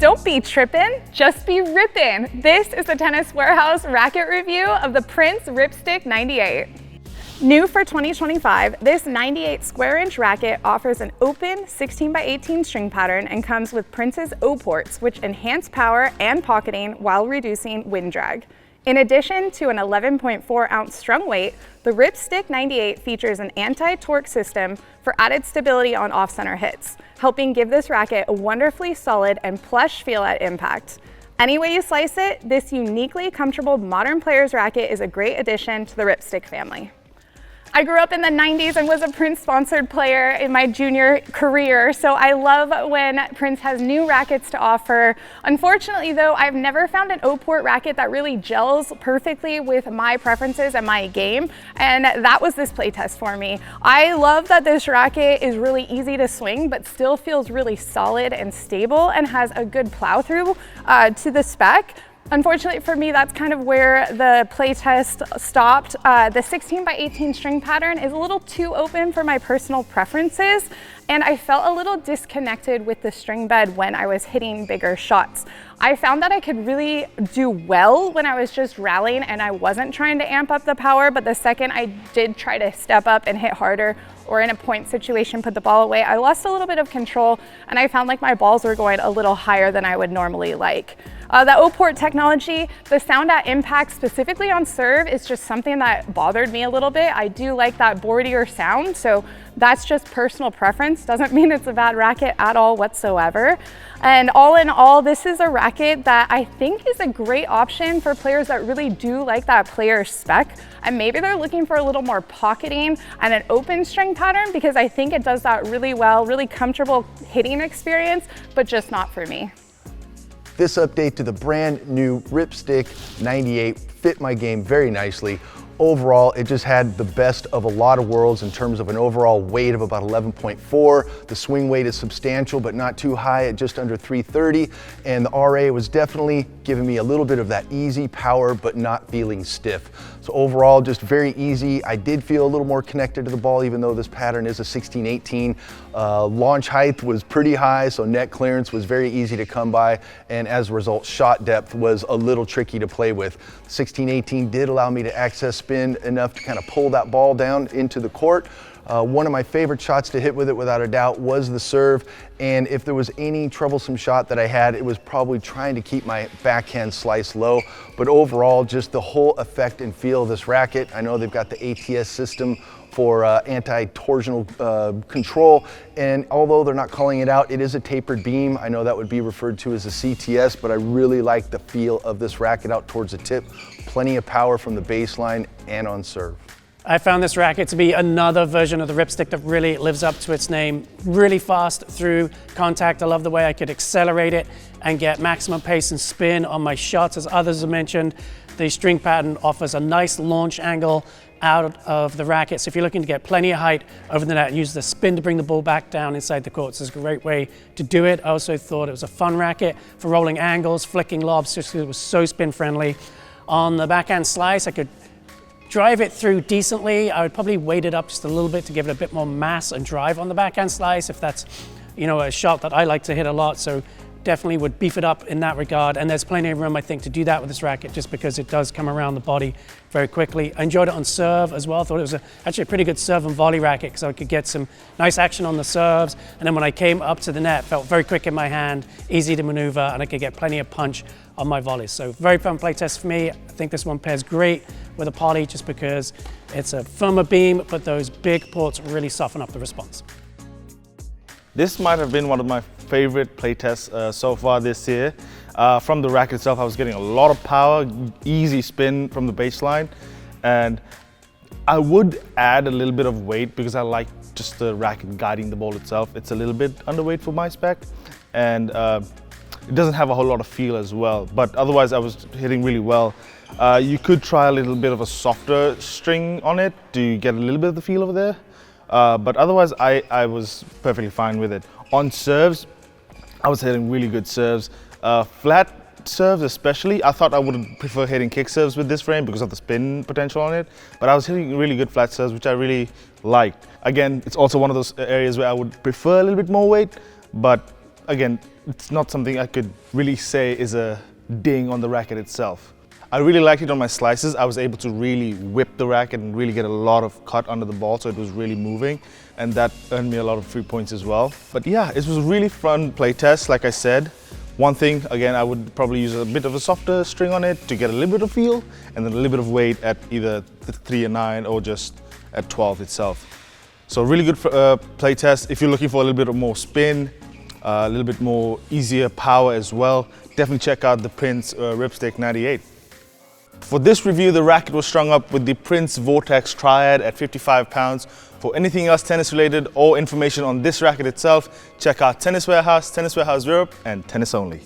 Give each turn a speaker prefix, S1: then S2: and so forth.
S1: Don't be trippin', just be rippin'. This is the Tennis Warehouse racket review of the Prince Ripstick 98. New for 2025, this 98 square inch racket offers an open 16 by 18 string pattern and comes with Prince's O ports, which enhance power and pocketing while reducing wind drag. In addition to an 11.4 ounce strung weight, the Ripstick 98 features an anti-torque system for added stability on off-center hits, helping give this racket a wonderfully solid and plush feel at impact. Any way you slice it, this uniquely comfortable modern player's racket is a great addition to the Ripstick family. I grew up in the 90s and was a Prince sponsored player in my junior career, so I love when Prince has new rackets to offer. Unfortunately though, I've never found an O-port racket that really gels perfectly with my preferences and my game, and that was this playtest for me. I love that this racket is really easy to swing, but still feels really solid and stable and has a good plow through to the spec. Unfortunately for me, that's kind of where the playtest stopped. The 16 by 18 string pattern is a little too open for my personal preferences, and I felt a little disconnected with the string bed when I was hitting bigger shots. I found that I could really do well when I was just rallying and I wasn't trying to amp up the power, but the second I did try to step up and hit harder, or in a point situation put the ball away, I lost a little bit of control and I found like my balls were going a little higher than I would normally like. The O-port technology, the sound at impact specifically on serve is just something that bothered me a little bit. I do like that boardier sound, so that's just personal preference. Doesn't mean it's a bad racket at all whatsoever. And all in all, this is a racket that I think is a great option for players that really do like that player spec. And maybe they're looking for a little more pocketing and an open string pattern, because I think it does that really well, really comfortable hitting experience, but just not for me.
S2: This update to the brand new Ripstick 98 fit my game very nicely. Overall, it just had the best of a lot of worlds in terms of an overall weight of about 11.4. The swing weight is substantial, but not too high at just under 330. And the RA was definitely giving me a little bit of that easy power, but not feeling stiff. So overall, just very easy. I did feel a little more connected to the ball, even though this pattern is a 16-18. Launch height was pretty high, so net clearance was very easy to come by. And as a result, shot depth was a little tricky to play with. 16-18 did allow me to access spin enough to kind of pull that ball down into the court. One of my favorite shots to hit with it, without a doubt, was the serve. And if there was any troublesome shot that I had, it was probably trying to keep my backhand slice low. But overall, just the whole effect and feel of this racket. I know they've got the ATS system for anti-torsional control. And although they're not calling it out, it is a tapered beam. I know that would be referred to as a CTS, but I really like the feel of this racket out towards the tip. Plenty of power from the baseline and on serve.
S3: I found this racket to be another version of the Ripstick that really lives up to its name. Really fast through contact. I love the way I could accelerate it and get maximum pace and spin on my shots. As others have mentioned, the string pattern offers a nice launch angle out of the racket. So if you're looking to get plenty of height over the net and use the spin to bring the ball back down inside the court, it's a great way to do it. I also thought it was a fun racket for rolling angles, flicking lobs, just because it was so spin friendly. On the backhand slice, I could drive it through decently. I would probably weight it up just a little bit to give it a bit more mass and drive on the backhand slice, if that's, you know, a shot that I like to hit a lot. So definitely would beef it up in that regard. And there's plenty of room, I think, to do that with this racket, just because it does come around the body very quickly. I enjoyed it on serve as well. I thought it was actually a pretty good serve and volley racket, because I could get some nice action on the serves. And then when I came up to the net, felt very quick in my hand, easy to maneuver, and I could get plenty of punch on my volleys. So very fun play test for me. I think this one pairs great with a poly, just because it's a firmer beam, but those big ports really soften up the response.
S4: This might have been one of my favorite playtests so far this year. From the racket itself, I was getting a lot of power, easy spin from the baseline, and I would add a little bit of weight because I like just the racket guiding the ball itself. It's a little bit underweight for my spec, and it doesn't have a whole lot of feel as well, but otherwise I was hitting really well. You could try a little bit of a softer string on it to get a little bit of the feel over there. But otherwise, I was perfectly fine with it. On serves, I was hitting really good serves. Flat serves especially, I thought I would prefer hitting kick serves with this frame because of the spin potential on it. But I was hitting really good flat serves, which I really liked. Again, it's also one of those areas where I would prefer a little bit more weight, but again, it's not something I could really say is a ding on the racket itself. I really liked it on my slices. I was able to really whip the racket and really get a lot of cut under the ball, so it was really moving, and that earned me a lot of free points as well. But yeah, it was a really fun play test, like I said. One thing, again, I would probably use a bit of a softer string on it to get a little bit of feel, and then a little bit of weight at either the 3 and 9 or just at 12 itself. So really good play test. If you're looking for a little bit of more spin, a little bit more easier power as well, definitely check out the Prince Ripstick 98. For this review, the racket was strung up with the Prince Vortex Triad at 55 pounds. For anything else tennis related or information on this racket itself, check out Tennis Warehouse, Tennis Warehouse Europe, and Tennis Only.